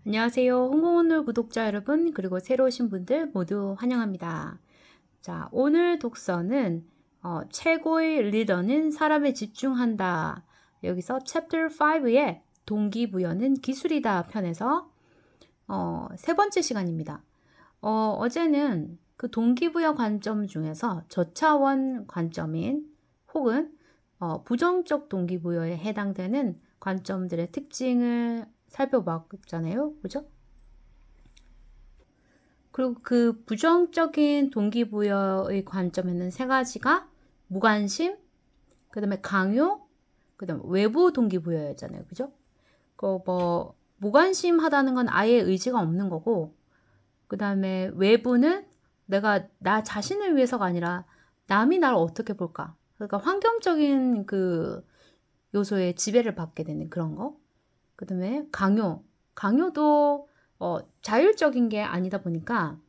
안녕하세요. 홍콩오늘 구독자 여러분, 그리고 새로 오신 분들 모두 환영합니다. 자, 오늘 독서는 최고의 리더는 사람에 집중한다. 여기서 챕터 5의 동기부여는 기술이다 편에서 세 번째 시간입니다. 어제는 그 동기부여 관점 중에서 저차원 관점인 혹은 부정적 동기부여에 해당되는 관점들의 특징을 살펴봤잖아요. 그죠? 그리고 그 부정적인 동기부여의 관점에는 세 가지가 무관심, 그 다음에 강요, 그 다음에 외부 동기부여였잖아요. 그죠? 무관심하다는 건 아예 의지가 없는 거고, 그 다음에 외부는 내가 나 자신을 위해서가 아니라 남이 나를 어떻게 볼까. 그러니까 환경적인 그 요소에 지배를 받게 되는 그런 거. 그 다음에 강요도 자율적인 게 아니다 보니까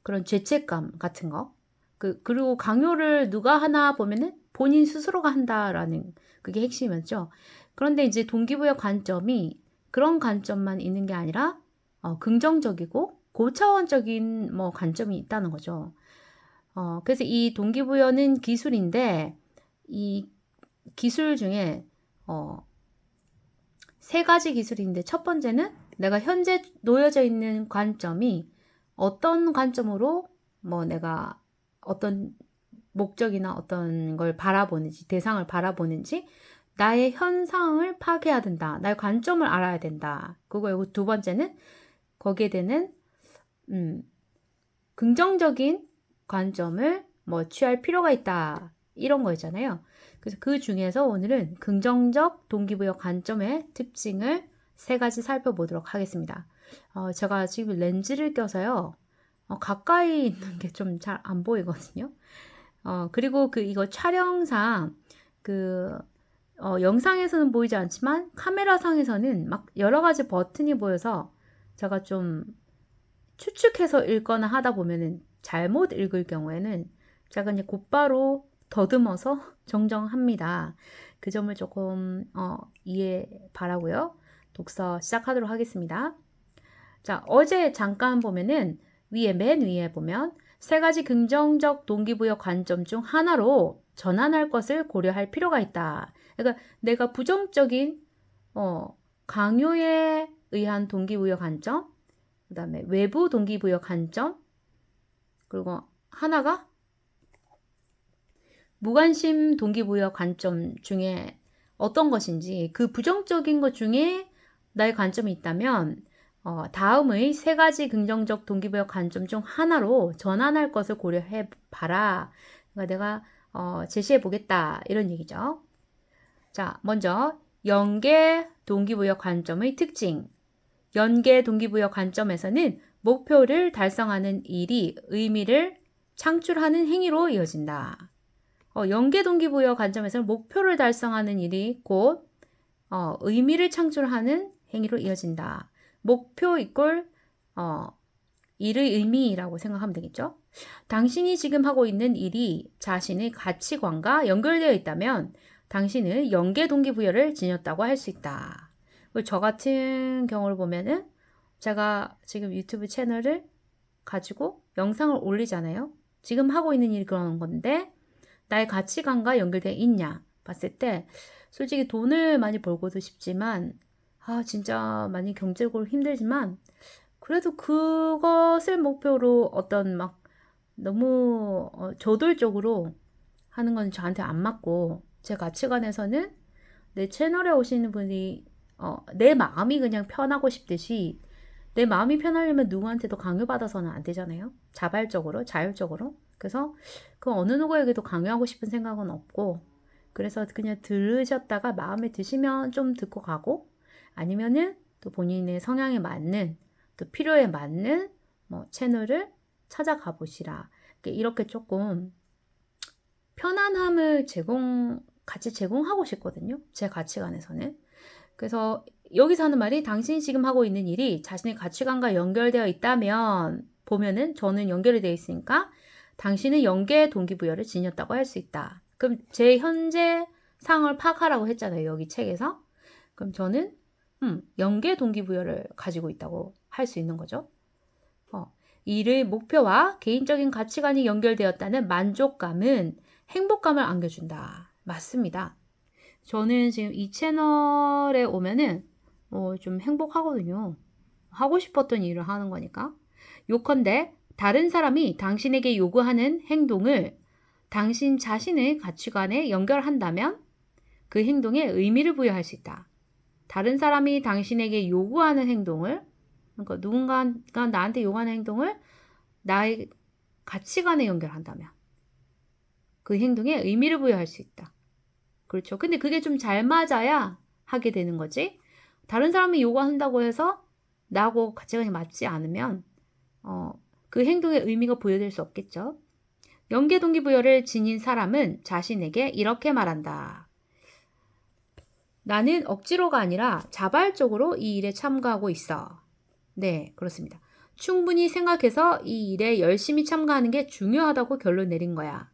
그런 죄책감 같은 거. 그리고 강요를 누가 하나 보면은 본인 스스로가 한다라는 그게 핵심이었죠. 그런데 이제 동기부여 관점이 그런 관점만 있는 게 아니라 긍정적이고 고차원적인 관점이 있다는 거죠. 그래서 이 동기부여는 기술인데 이 기술 중에 세 가지 기술인데 첫 번째는 내가 현재 놓여져 있는 관점이 어떤 관점으로 내가 어떤 목적이나 어떤 걸 바라보는지 대상을 바라보는지 나의 현상을 파악해야 된다. 나의 관점을 알아야 된다. 그거고 두 번째는 거기에 대는 긍정적인 관점을 취할 필요가 있다. 이런 거였잖아요. 그래서 그 중에서 오늘은 긍정적 동기부여 관점의 특징을 세 가지 살펴보도록 하겠습니다. 제가 지금 렌즈를 껴서요. 가까이 있는 게 좀 잘 안 보이거든요. 그리고 이거 촬영상 영상에서는 보이지 않지만 카메라상에서는 막 여러 가지 버튼이 보여서 제가 좀 추측해서 읽거나 하다 보면은 잘못 읽을 경우에는 제가 그냥 곧바로 더듬어서 정정합니다. 그 점을 조금 이해 바라고요. 독서 시작하도록 하겠습니다. 자, 어제 잠깐 보면은 맨 위에 보면 세 가지 긍정적 동기부여 관점 중 하나로 전환할 것을 고려할 필요가 있다. 그러니까 내가 부정적인 강요에 의한 동기부여 관점, 그 다음에 외부 동기부여 관점, 그리고 하나가 무관심 동기부여 관점 중에 어떤 것인지 그 부정적인 것 중에 나의 관점이 있다면 다음의 세 가지 긍정적 동기부여 관점 중 하나로 전환할 것을 고려해 봐라. 그러니까 내가 제시해 보겠다 이런 얘기죠. 자, 먼저 연계 동기부여 관점의 특징. 연계 동기부여 관점에서는 목표를 달성하는 일이 의미를 창출하는 행위로 이어진다. 연계 동기부여 관점에서는 목표를 달성하는 일이 곧 의미를 창출하는 행위로 이어진다. 목표 이꼴 일의 의미라고 생각하면 되겠죠. 당신이 지금 하고 있는 일이 자신의 가치관과 연결되어 있다면 당신은 연계 동기부여를 지녔다고 할 수 있다. 저 같은 경우를 보면은 제가 지금 유튜브 채널을 가지고 영상을 올리잖아요. 지금 하고 있는 일이 그런 건데 나의 가치관과 연결되어 있냐 봤을 때 솔직히 돈을 많이 벌고도 싶지만 진짜 많이 경제적으로 힘들지만 그래도 그것을 목표로 어떤 막 너무 저돌적으로 하는 건 저한테 안 맞고 제 가치관에서는 내 채널에 오시는 분이 내 마음이 그냥 편하고 싶듯이 내 마음이 편하려면 누구한테도 강요받아서는 안 되잖아요. 자발적으로, 자율적으로. 그래서 그 어느 누구에게도 강요하고 싶은 생각은 없고 그래서 그냥 들으셨다가 마음에 드시면 좀 듣고 가고 아니면은 또 본인의 성향에 맞는 또 필요에 맞는 채널을 찾아가 보시라. 이렇게 조금 편안함을 같이 제공하고 싶거든요. 제 가치관에서는. 그래서 여기서 하는 말이 당신이 지금 하고 있는 일이 자신의 가치관과 연결되어 있다면 보면은 저는 연결이 되어 있으니까 당신은 연계 동기부여를 지녔다고 할 수 있다. 그럼 제 현재 상황을 파악하라고 했잖아요. 여기 책에서. 그럼 저는 연계 동기부여를 가지고 있다고 할 수 있는 거죠. 이 일의 목표와 개인적인 가치관이 연결되었다는 만족감은 행복감을 안겨준다. 맞습니다. 저는 지금 이 채널에 오면은 좀 행복하거든요. 하고 싶었던 일을 하는 거니까. 요컨대 다른 사람이 당신에게 요구하는 행동을 당신 자신의 가치관에 연결한다면 그 행동에 의미를 부여할 수 있다. 다른 사람이 당신에게 요구하는 행동을, 그러니까 누군가가 나한테 요구하는 행동을 나의 가치관에 연결한다면 그 행동에 의미를 부여할 수 있다. 그렇죠. 근데 그게 좀 잘 맞아야 하게 되는 거지. 다른 사람이 요구한다고 해서 나하고 가치관이 맞지 않으면 그 행동에 의미가 부여될 수 없겠죠. 연계 동기부여를 지닌 사람은 자신에게 이렇게 말한다. 나는 억지로가 아니라 자발적으로 이 일에 참가하고 있어. 네, 그렇습니다. 충분히 생각해서 이 일에 열심히 참가하는 게 중요하다고 결론 내린 거야.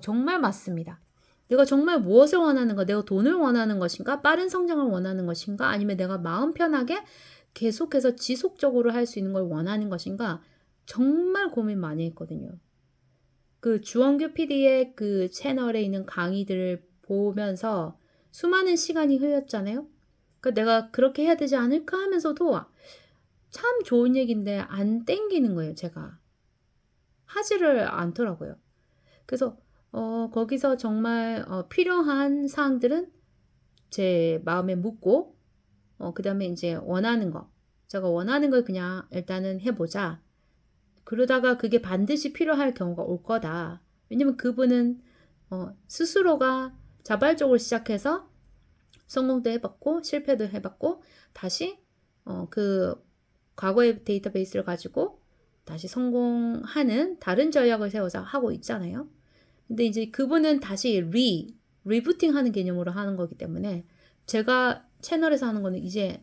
정말 맞습니다. 내가 정말 무엇을 원하는가? 내가 돈을 원하는 것인가? 빠른 성장을 원하는 것인가? 아니면 내가 마음 편하게 계속해서 지속적으로 할 수 있는 걸 원하는 것인가? 정말 고민 많이 했거든요. 그 주원규 PD의 그 채널에 있는 강의들을 보면서 수많은 시간이 흘렸잖아요. 그러니까 내가 그렇게 해야 되지 않을까 하면서도 참 좋은 얘기인데 안 땡기는 거예요, 제가. 하지를 않더라고요. 그래서 거기서 정말 필요한 사항들은 제 마음에 묻고 그 다음에 이제 원하는 거. 제가 원하는 걸 그냥 일단은 해보자. 그러다가 그게 반드시 필요할 경우가 올 거다. 왜냐면 그분은 스스로가 자발적으로 시작해서 성공도 해봤고 실패도 해봤고 다시 그 과거의 데이터베이스를 가지고 다시 성공하는 다른 전략을 세워서 하고 있잖아요. 근데 이제 그분은 다시 리부팅 하는 개념으로 하는 거기 때문에 제가 채널에서 하는 거는 이제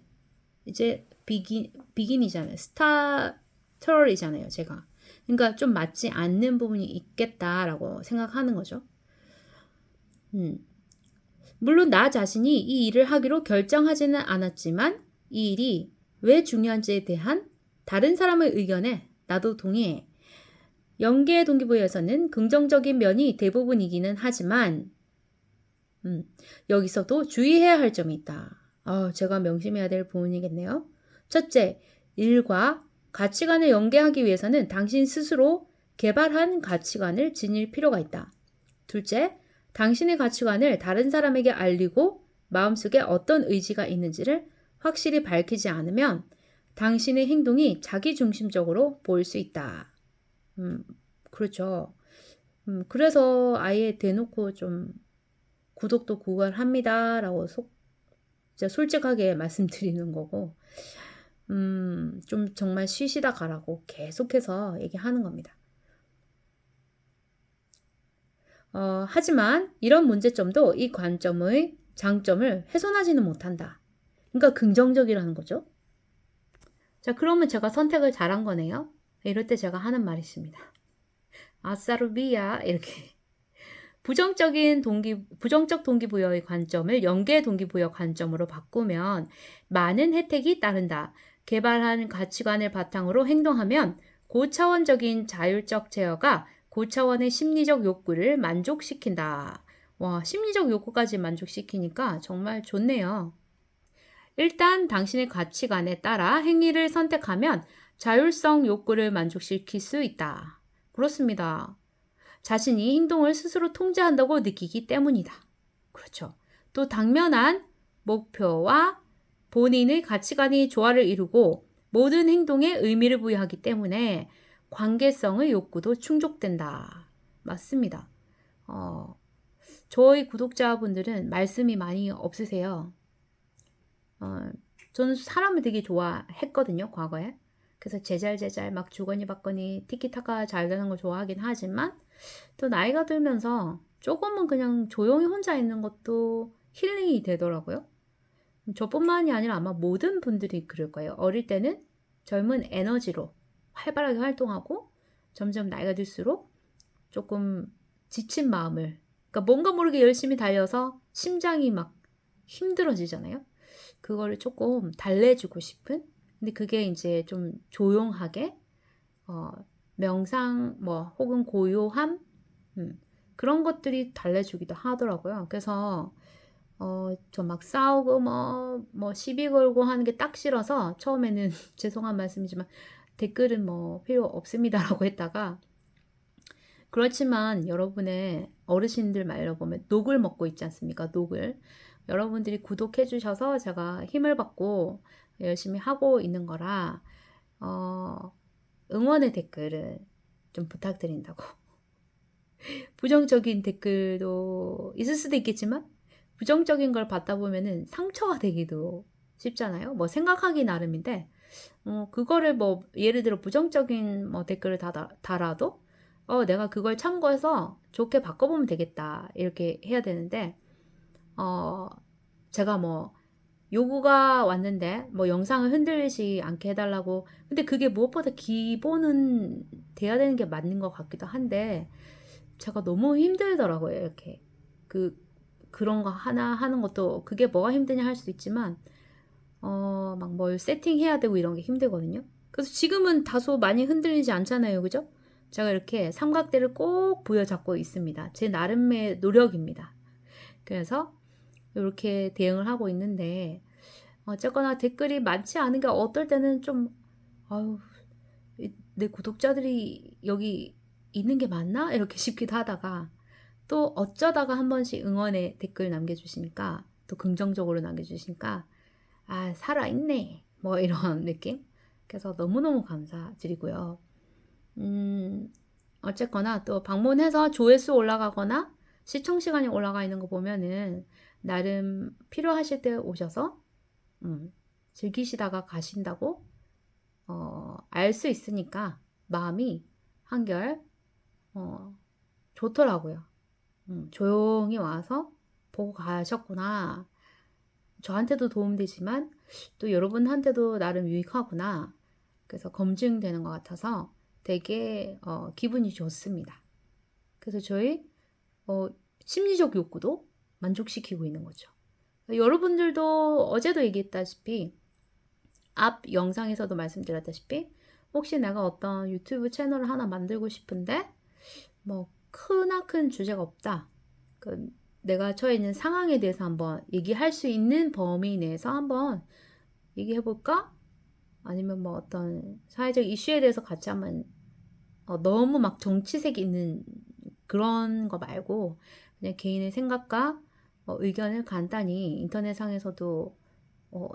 비긴이잖아요. 스타터이잖아요, 제가. 그러니까 좀 맞지 않는 부분이 있겠다라고 생각하는 거죠. 물론 나 자신이 이 일을 하기로 결정하지는 않았지만 이 일이 왜 중요한지에 대한 다른 사람의 의견에 나도 동의해. 연계 동기부여에서는 긍정적인 면이 대부분이기는 하지만 여기서도 주의해야 할 점이 있다. 제가 명심해야 될 부분이겠네요. 첫째, 일과 가치관을 연계하기 위해서는 당신 스스로 개발한 가치관을 지닐 필요가 있다. 둘째, 당신의 가치관을 다른 사람에게 알리고 마음속에 어떤 의지가 있는지를 확실히 밝히지 않으면 당신의 행동이 자기중심적으로 보일 수 있다. 그렇죠. 그래서 아예 대놓고 좀 구독도 구걸합니다 라고 진짜 솔직하게 말씀드리는 거고 좀 정말 쉬시다 가라고 계속해서 얘기하는 겁니다. 하지만 이런 문제점도 이 관점의 장점을 훼손하지는 못한다. 그러니까 긍정적이라는 거죠. 자, 그러면 제가 선택을 잘한 거네요. 이럴 때 제가 하는 말이 있습니다. 아싸루비야 이렇게 부정적 동기부여의 관점을 연계 동기부여 관점으로 바꾸면 많은 혜택이 따른다. 개발한 가치관을 바탕으로 행동하면 고차원적인 자율적 제어가 고차원의 심리적 욕구를 만족시킨다. 와, 심리적 욕구까지 만족시키니까 정말 좋네요. 일단 당신의 가치관에 따라 행위를 선택하면 자율성 욕구를 만족시킬 수 있다. 그렇습니다. 자신이 행동을 스스로 통제한다고 느끼기 때문이다. 그렇죠. 또 당면한 목표와 본인의 가치관이 조화를 이루고 모든 행동에 의미를 부여하기 때문에 관계성의 욕구도 충족된다. 맞습니다. 저희 구독자분들은 말씀이 많이 없으세요. 저는 사람을 되게 좋아했거든요, 과거에. 그래서 제잘제잘 막 주거니 받거니 티키타카 잘 되는 걸 좋아하긴 하지만 또 나이가 들면서 조금은 그냥 조용히 혼자 있는 것도 힐링이 되더라고요. 저뿐만이 아니라 아마 모든 분들이 그럴 거예요. 어릴 때는 젊은 에너지로 활발하게 활동하고 점점 나이가 들수록 조금 지친 마음을, 그러니까 뭔가 모르게 열심히 달려서 심장이 막 힘들어지잖아요. 그거를 조금 달래주고 싶은, 근데 그게 이제 좀 조용하게 명상 뭐 혹은 고요함 그런 것들이 달래주기도 하더라고요. 그래서 저 막 싸우고 뭐 시비 걸고 하는 게 딱 싫어서 처음에는 죄송한 말씀이지만 댓글은 뭐 필요 없습니다라고 했다가 그렇지만 여러분의 어르신들 말로 보면 녹을 먹고 있지 않습니까? 녹을. 여러분들이 구독해 주셔서 제가 힘을 받고 열심히 하고 있는 거라 응원의 댓글을 좀 부탁드린다고. 부정적인 댓글도 있을 수도 있겠지만 부정적인 걸 받다 보면은 상처가 되기도 쉽잖아요. 뭐 생각하기 나름인데 그거를 뭐 예를 들어 부정적인 뭐 댓글을 달아도 내가 그걸 참고해서 좋게 바꿔보면 되겠다 이렇게 해야 되는데 제가 뭐 요구가 왔는데 뭐 영상을 흔들리지 않게 해달라고 근데 그게 무엇보다 기본은 돼야 되는 게 맞는 것 같기도 한데 제가 너무 힘들더라고요. 이렇게 그런 거 하나 하는 것도 그게 뭐가 힘드냐 할 수 있지만 막 뭘 세팅해야 되고 이런 게 힘들거든요. 그래서 지금은 다소 많이 흔들리지 않잖아요. 그죠? 제가 이렇게 삼각대를 꼭 부여잡고 있습니다. 제 나름의 노력입니다. 그래서 이렇게 대응을 하고 있는데 어쨌거나 댓글이 많지 않은 게 어떨 때는 좀 아유 내 구독자들이 여기 있는 게 맞나? 이렇게 싶기도 하다가 또 어쩌다가 한 번씩 응원의 댓글 남겨주시니까 또 긍정적으로 남겨주시니까 아 살아있네 뭐 이런 느낌 그래서 너무너무 감사드리고요. 어쨌거나 또 방문해서 조회수 올라가거나 시청 시간이 올라가 있는 거 보면은 나름 필요하실 때 오셔서 즐기시다가 가신다고 알 수 있으니까 마음이 한결 좋더라고요. 조용히 와서 보고 가셨구나. 저한테도 도움되지만 또 여러분한테도 나름 유익하구나. 그래서 검증되는 것 같아서 되게 기분이 좋습니다. 그래서 저희 심리적 욕구도 만족시키고 있는 거죠. 여러분들도 어제도 얘기했다시피 앞 영상에서도 말씀드렸다시피 혹시 내가 어떤 유튜브 채널을 하나 만들고 싶은데 뭐 크나큰 주제가 없다. 내가 처해 있는 상황에 대해서 한번 얘기할 수 있는 범위 내에서 한번 얘기해볼까? 아니면 뭐 어떤 사회적 이슈에 대해서 같이 한번 너무 막 정치색 있는 그런 거 말고 그냥 개인의 생각과 의견을 간단히 인터넷상에서도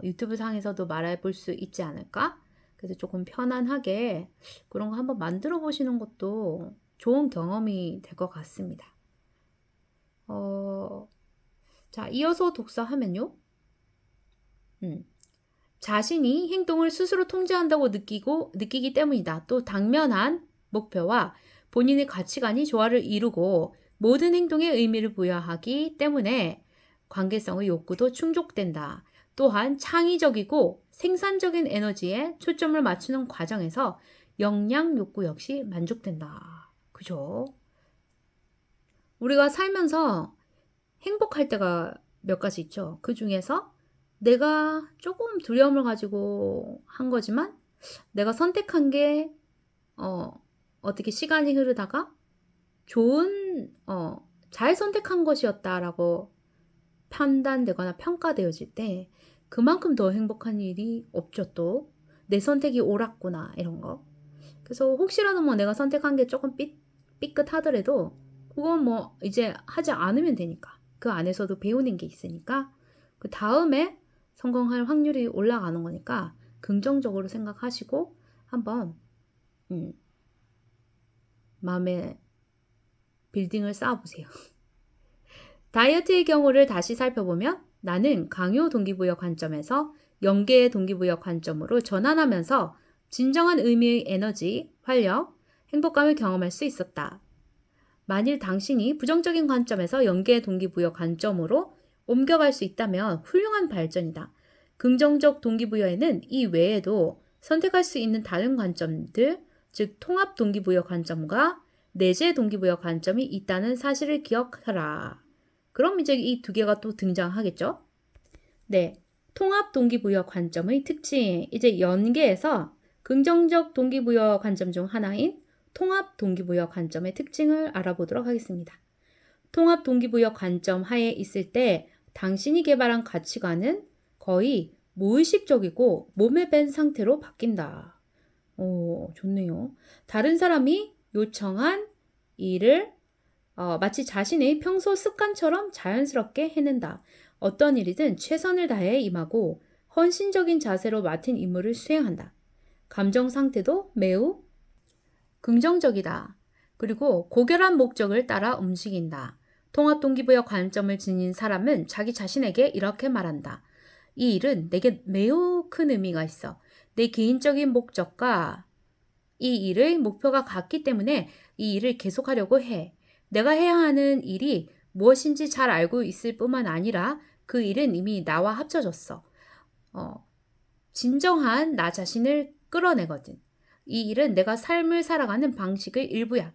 유튜브 상에서도 말해볼 수 있지 않을까? 그래서 조금 편안하게 그런 거 한번 만들어 보시는 것도 좋은 경험이 될 것 같습니다. 자, 이어서 독서하면요. 자신이 행동을 스스로 통제한다고 느끼기 때문이다. 또 당면한 목표와 본인의 가치관이 조화를 이루고 모든 행동에 의미를 부여하기 때문에 관계성의 욕구도 충족된다. 또한 창의적이고 생산적인 에너지에 초점을 맞추는 과정에서 역량 욕구 역시 만족된다. 그죠? 우리가 살면서 행복할 때가 몇 가지 있죠. 그 중에서 내가 조금 두려움을 가지고 한 거지만 내가 선택한 게 어떻게 시간이 흐르다가 좋은 잘 선택한 것이었다라고 판단되거나 평가되어질 때 그만큼 더 행복한 일이 없죠. 또 내 선택이 옳았구나 이런 거. 그래서 혹시라도 뭐 내가 선택한 게 조금 삐끗하더라도 그건 뭐 이제 하지 않으면 되니까 그 안에서도 배우는 게 있으니까 그 다음에 성공할 확률이 올라가는 거니까 긍정적으로 생각하시고 한번 마음의 빌딩을 쌓아보세요. 다이어트의 경우를 다시 살펴보면 나는 강요 동기부여 관점에서 연계의 동기부여 관점으로 전환하면서 진정한 의미의 에너지, 활력, 행복감을 경험할 수 있었다. 만일 당신이 부정적인 관점에서 연계의 동기부여 관점으로 옮겨갈 수 있다면 훌륭한 발전이다. 긍정적 동기부여에는 이 외에도 선택할 수 있는 다른 관점들, 즉 통합 동기부여 관점과 내재 동기부여 관점이 있다는 사실을 기억하라. 그럼 이제 이 두 개가 또 등장하겠죠? 네, 통합 동기부여 관점의 특징. 이제 연계해서 긍정적 동기부여 관점 중 하나인 통합 동기부여 관점의 특징을 알아보도록 하겠습니다. 통합 동기부여 관점 하에 있을 때 당신이 개발한 가치관은 거의 무의식적이고 몸에 밴 상태로 바뀐다. 오, 좋네요. 다른 사람이 요청한 일을 마치 자신의 평소 습관처럼 자연스럽게 해낸다. 어떤 일이든 최선을 다해 임하고 헌신적인 자세로 맡은 임무를 수행한다. 감정 상태도 매우 긍정적이다. 그리고 고결한 목적을 따라 움직인다. 통합 동기부여 관점을 지닌 사람은 자기 자신에게 이렇게 말한다. 이 일은 내게 매우 큰 의미가 있어. 내 개인적인 목적과 이 일의 목표가 같기 때문에 이 일을 계속하려고 해. 내가 해야 하는 일이 무엇인지 잘 알고 있을 뿐만 아니라 그 일은 이미 나와 합쳐졌어. 진정한 나 자신을 끌어내거든. 이 일은 내가 삶을 살아가는 방식의 일부야.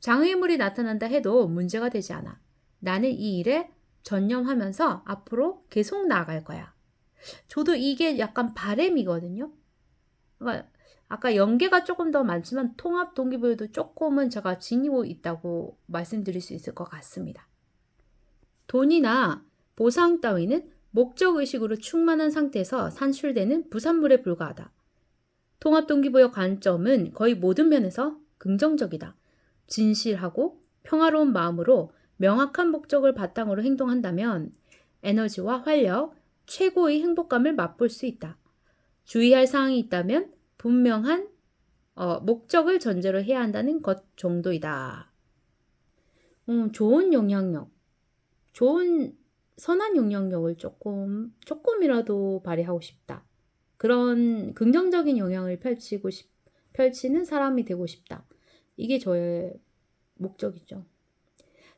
장애물이 나타난다 해도 문제가 되지 않아. 나는 이 일에 전념하면서 앞으로 계속 나아갈 거야. 저도 이게 약간 바람이거든요. 그러니까 아까 연계가 조금 더 많지만 통합 동기부여도 조금은 제가 지니고 있다고 말씀드릴 수 있을 것 같습니다. 돈이나 보상 따위는 목적의식으로 충만한 상태에서 산출되는 부산물에 불과하다. 통합 동기부여 관점은 거의 모든 면에서 긍정적이다. 진실하고 평화로운 마음으로 명확한 목적을 바탕으로 행동한다면 에너지와 활력, 최고의 행복감을 맛볼 수 있다. 주의할 사항이 있다면 분명한 목적을 전제로 해야 한다는 것 정도이다. 좋은 영향력, 좋은 선한 영향력을 조금이라도 발휘하고 싶다. 그런 긍정적인 영향을 펼치는 사람이 되고 싶다. 이게 저의 목적이죠.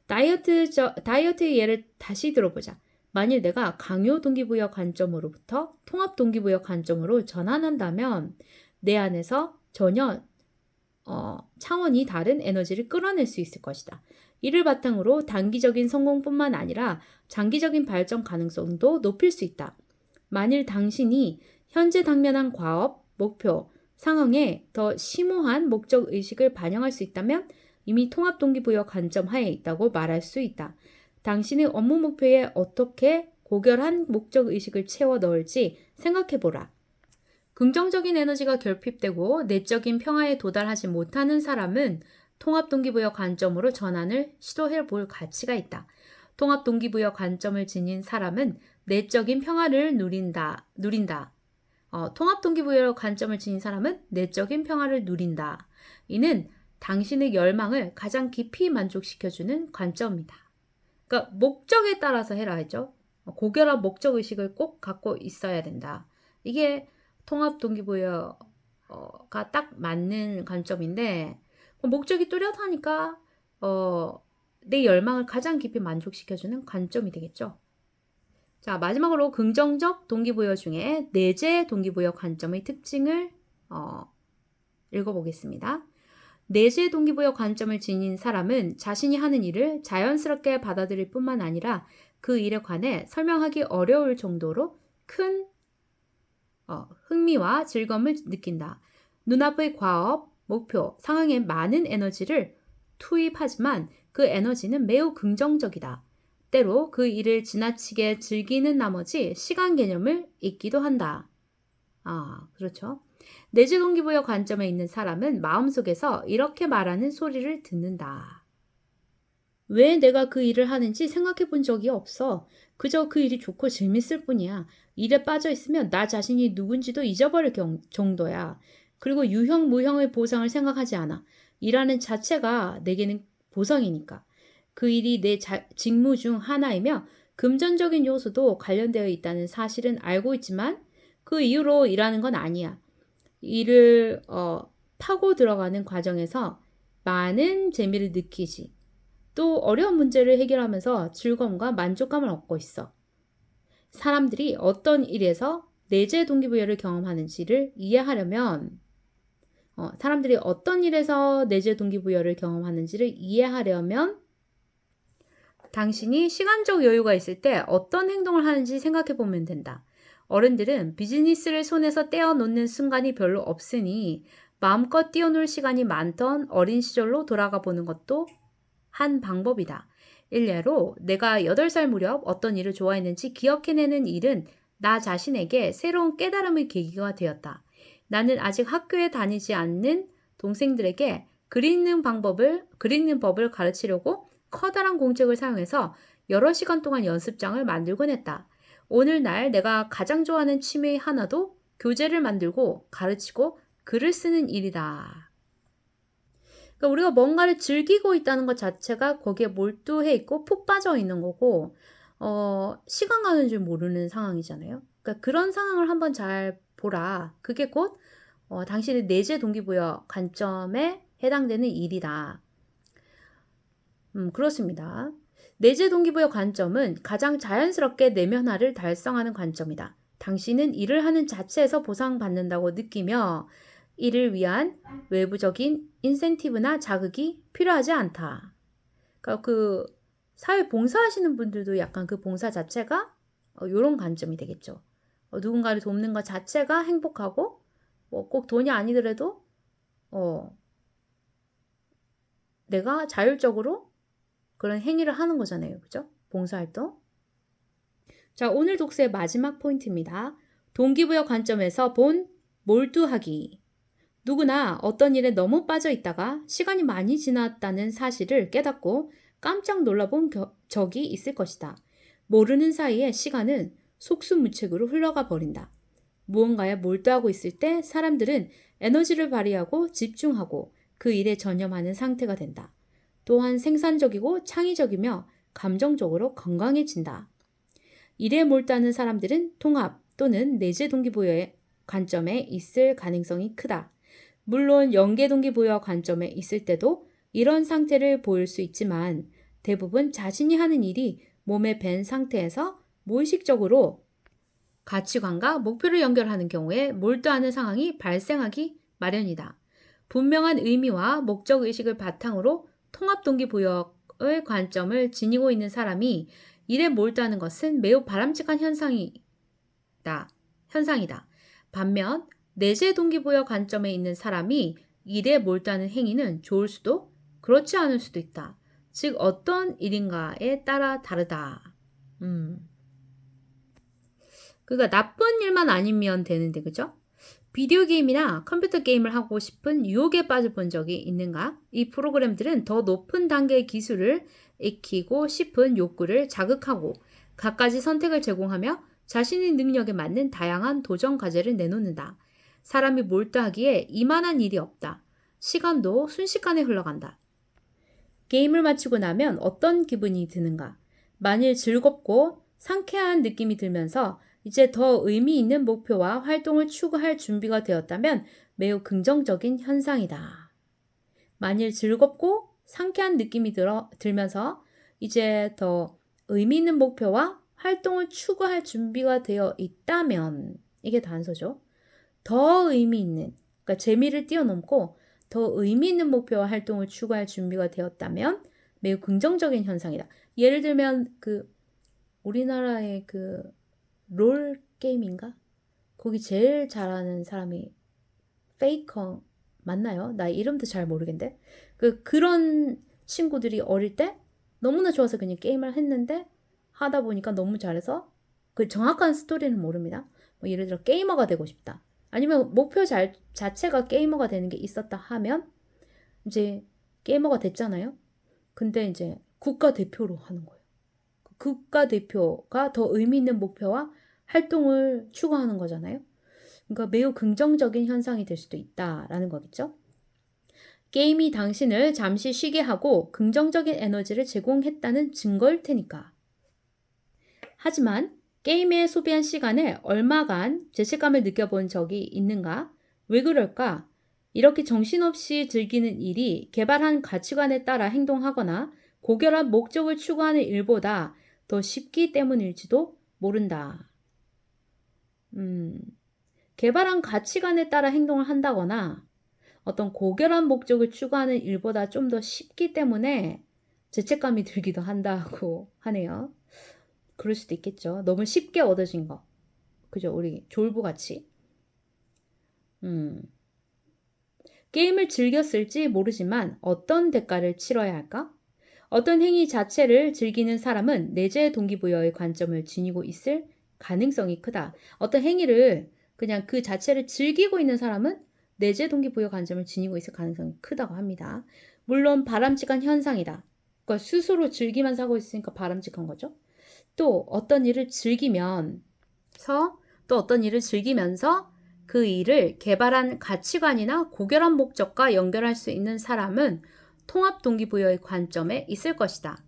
다이어트의 예를 다시 들어보자. 만일 내가 강요 동기부여 관점으로부터 통합 동기부여 관점으로 전환한다면 내 안에서 전혀 차원이 다른 에너지를 끌어낼 수 있을 것이다. 이를 바탕으로 단기적인 성공뿐만 아니라 장기적인 발전 가능성도 높일 수 있다. 만일 당신이 현재 당면한 과업, 목표, 상황에 더 심오한 목적의식을 반영할 수 있다면 이미 통합 동기부여 관점 하에 있다고 말할 수 있다. 당신의 업무 목표에 어떻게 고결한 목적의식을 채워 넣을지 생각해보라. 긍정적인 에너지가 결핍되고 내적인 평화에 도달하지 못하는 사람은 통합 동기부여 관점으로 전환을 시도해 볼 가치가 있다. 통합 동기부여 관점을 지닌 사람은 내적인 평화를 누린다. 통합 동기부여 관점을 지닌 사람은 내적인 평화를 누린다. 이는 당신의 열망을 가장 깊이 만족시켜주는 관점이다. 그러니까 목적에 따라서 해라 했죠. 고결한 목적의식을 꼭 갖고 있어야 된다. 이게 통합 동기부여가 딱 맞는 관점인데 목적이 뚜렷하니까 내 열망을 가장 깊이 만족시켜주는 관점이 되겠죠. 자, 마지막으로 긍정적 동기부여 중에 내재 동기부여 관점의 특징을 읽어보겠습니다. 내재 동기부여 관점을 지닌 사람은 자신이 하는 일을 자연스럽게 받아들일 뿐만 아니라 그 일에 관해 설명하기 어려울 정도로 큰 흥미와 즐거움을 느낀다. 눈앞의 과업, 목표, 상황에 많은 에너지를 투입하지만 그 에너지는 매우 긍정적이다. 때로 그 일을 지나치게 즐기는 나머지 시간 개념을 잊기도 한다. 그렇죠. 내재 동기부여 관점에 있는 사람은 마음속에서 이렇게 말하는 소리를 듣는다. 왜 내가 그 일을 하는지 생각해 본 적이 없어. 그저 그 일이 좋고 재밌을 뿐이야. 일에 빠져 있으면 나 자신이 누군지도 잊어버릴 정도야. 그리고 유형, 무형의 보상을 생각하지 않아. 일하는 자체가 내게는 보상이니까. 그 일이 내 직무 중 하나이며 금전적인 요소도 관련되어 있다는 사실은 알고 있지만 그 이유로 일하는 건 아니야. 일을 파고 들어가는 과정에서 많은 재미를 느끼지. 또 어려운 문제를 해결하면서 즐거움과 만족감을 얻고 있어. 사람들이 어떤 일에서 내재 동기부여를 경험하는지를 이해하려면 당신이 시간적 여유가 있을 때 어떤 행동을 하는지 생각해 보면 된다. 어른들은 비즈니스를 손에서 떼어놓는 순간이 별로 없으니 마음껏 뛰어놀 시간이 많던 어린 시절로 돌아가 보는 것도 한 방법이다. 일례로 내가 8살 무렵 어떤 일을 좋아했는지 기억해내는 일은 나 자신에게 새로운 깨달음의 계기가 되었다. 나는 아직 학교에 다니지 않는 동생들에게 그리는 법을 가르치려고 커다란 공책을 사용해서 여러 시간 동안 연습장을 만들곤 했다. 오늘날 내가 가장 좋아하는 취미의 하나도 교재를 만들고 가르치고 글을 쓰는 일이다. 그러니까 우리가 뭔가를 즐기고 있다는 것 자체가 거기에 몰두해 있고 푹 빠져 있는 거고, 시간 가는 줄 모르는 상황이잖아요. 그러니까 그런 상황을 한번 잘 보라. 그게 곧 당신의 내재 동기부여 관점에 해당되는 일이다. 그렇습니다. 내재 동기부여 관점은 가장 자연스럽게 내면화를 달성하는 관점이다. 당신은 일을 하는 자체에서 보상받는다고 느끼며 이를 위한 외부적인 인센티브나 자극이 필요하지 않다. 그러니까 그 사회 봉사하시는 분들도 약간 그 봉사 자체가 이런 관점이 되겠죠. 누군가를 돕는 것 자체가 행복하고 꼭 돈이 아니더라도 내가 자율적으로 그런 행위를 하는 거잖아요. 그죠? 봉사활동. 자, 오늘 독서의 마지막 포인트입니다. 동기부여 관점에서 본 몰두하기. 누구나 어떤 일에 너무 빠져 있다가 시간이 많이 지났다는 사실을 깨닫고 깜짝 놀라본 적이 있을 것이다. 모르는 사이에 시간은 속수무책으로 흘러가 버린다. 무언가에 몰두하고 있을 때 사람들은 에너지를 발휘하고 집중하고 그 일에 전념하는 상태가 된다. 또한 생산적이고 창의적이며 감정적으로 건강해진다. 일에 몰두하는 사람들은 통합 또는 내재 동기부여의 관점에 있을 가능성이 크다. 물론 연계 동기부여 관점에 있을 때도 이런 상태를 보일 수 있지만 대부분 자신이 하는 일이 몸에 밴 상태에서 무의식적으로 가치관과 목표를 연결하는 경우에 몰두하는 상황이 발생하기 마련이다. 분명한 의미와 목적의식을 바탕으로 통합 동기부여의 관점을 지니고 있는 사람이 일에 몰두하는 것은 매우 바람직한 현상이다. 반면 내재 동기부여 관점에 있는 사람이 일에 몰두하는 행위는 좋을 수도 그렇지 않을 수도 있다. 즉 어떤 일인가에 따라 다르다. 그러니까 나쁜 일만 아니면 되는데 그죠? 비디오 게임이나 컴퓨터 게임을 하고 싶은 유혹에 빠져본 적이 있는가? 이 프로그램들은 더 높은 단계의 기술을 익히고 싶은 욕구를 자극하고 갖가지 선택을 제공하며 자신의 능력에 맞는 다양한 도전 과제를 내놓는다. 사람이 몰두하기에 이만한 일이 없다. 시간도 순식간에 흘러간다. 게임을 마치고 나면 어떤 기분이 드는가? 만일 즐겁고 상쾌한 느낌이 들면서 이제 더 의미 있는 목표와 활동을 추구할 준비가 되었다면 매우 긍정적인 현상이다. 만일 즐겁고 상쾌한 느낌이 들면서 이제 더 의미 있는 목표와 활동을 추구할 준비가 되어 있다면 이게 단서죠. 더 의미 있는, 그러니까 재미를 뛰어넘고 더 의미 있는 목표와 활동을 추구할 준비가 되었다면 매우 긍정적인 현상이다. 예를 들면 우리나라의 롤 게임인가? 거기 제일 잘하는 사람이 페이커 맞나요? 나 이름도 잘 모르겠는데 그런 친구들이 어릴 때 너무나 좋아서 그냥 게임을 했는데 하다 보니까 너무 잘해서 그 정확한 스토리는 모릅니다. 뭐 예를 들어 게이머가 되고 싶다. 아니면 목표 자체가 게이머가 되는 게 있었다 하면 이제 게이머가 됐잖아요. 근데 이제 국가대표로 하는 거예요. 국가대표가 더 의미 있는 목표와 활동을 추구하는 거잖아요. 그러니까 매우 긍정적인 현상이 될 수도 있다라는 거겠죠. 게임이 당신을 잠시 쉬게 하고 긍정적인 에너지를 제공했다는 증거일 테니까. 하지만 게임에 소비한 시간에 얼마간 죄책감을 느껴본 적이 있는가? 왜 그럴까? 이렇게 정신없이 즐기는 일이 개발한 가치관에 따라 행동하거나 고결한 목적을 추구하는 일보다 더 쉽기 때문일지도 모른다. 개발한 가치관에 따라 행동을 한다거나 어떤 고결한 목적을 추구하는 일보다 좀 더 쉽기 때문에 죄책감이 들기도 한다고 하네요. 그럴 수도 있겠죠. 너무 쉽게 얻어진 거. 그죠? 우리 졸부같이. 게임을 즐겼을지 모르지만 어떤 대가를 치러야 할까? 어떤 행위 자체를 즐기는 사람은 내재 동기부여의 관점을 지니고 있을 가능성이 크다. 어떤 행위를 그냥 그 자체를 즐기고 있는 사람은 내재 동기부여 관점을 지니고 있을 가능성이 크다고 합니다. 물론 바람직한 현상이다. 그러니까 스스로 즐기면서 하고 있으니까 바람직한 거죠. 또 어떤 일을 즐기면서 그 일을 개발한 가치관이나 고결한 목적과 연결할 수 있는 사람은 통합 동기부여의 관점에 있을 것이다.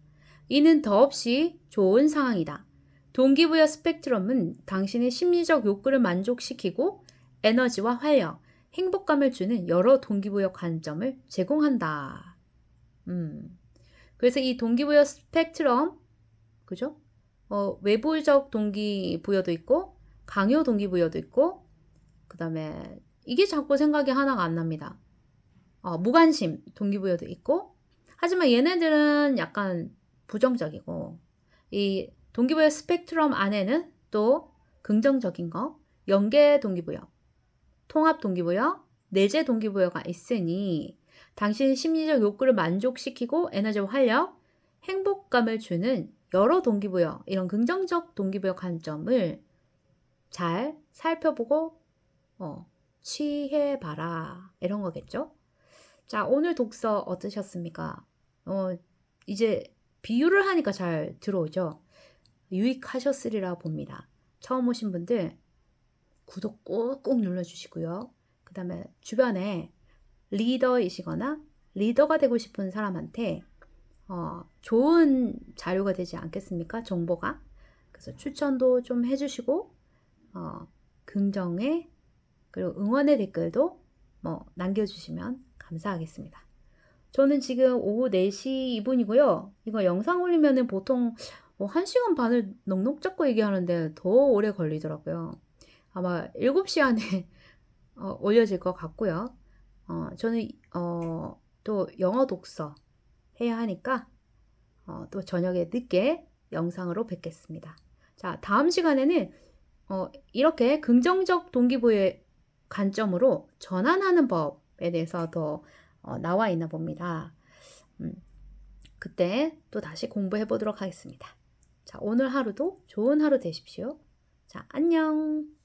이는 더없이 좋은 상황이다. 동기부여 스펙트럼은 당신의 심리적 욕구를 만족시키고 에너지와 활력, 행복감을 주는 여러 동기부여 관점을 제공한다. 그래서 이 동기부여 스펙트럼, 그죠? 외부적 동기부여도 있고, 강요 동기부여도 있고, 그 다음에 이게 자꾸 생각이 하나가 안 납니다. 무관심 동기부여도 있고, 하지만 얘네들은 약간 부정적이고, 이 동기부여 스펙트럼 안에는 또 긍정적인 거, 연계 동기부여, 통합 동기부여, 내재 동기부여가 있으니 당신의 심리적 욕구를 만족시키고 에너지와 활력, 행복감을 주는 여러 동기부여, 이런 긍정적 동기부여 관점을 잘 살펴보고 취해봐라, 이런 거겠죠. 자, 오늘 독서 어떠셨습니까? 이제 비유를 하니까 잘 들어오죠. 유익하셨으리라 봅니다. 처음 오신 분들 구독 꾹꾹 눌러주시고요. 그 다음에 주변에 리더이시거나 리더가 되고 싶은 사람한테 좋은 자료가 되지 않겠습니까? 정보가. 그래서 추천도 좀 해주시고 긍정의 그리고 응원의 댓글도 남겨주시면 감사하겠습니다. 저는 지금 오후 4시 2분이고요. 이거 영상 올리면은 보통 1시간 반을 넉넉 잡고 얘기하는데 더 오래 걸리더라고요. 아마 7시 안에 올려질 것 같고요. 저는 또 영어 독서 해야 하니까 또 저녁에 늦게 영상으로 뵙겠습니다. 자, 다음 시간에는 이렇게 긍정적 동기부여의 관점으로 전환하는 법에 대해서 더 나와 있나 봅니다. 그때 또 다시 공부해 보도록 하겠습니다. 자, 오늘 하루도 좋은 하루 되십시오. 자, 안녕.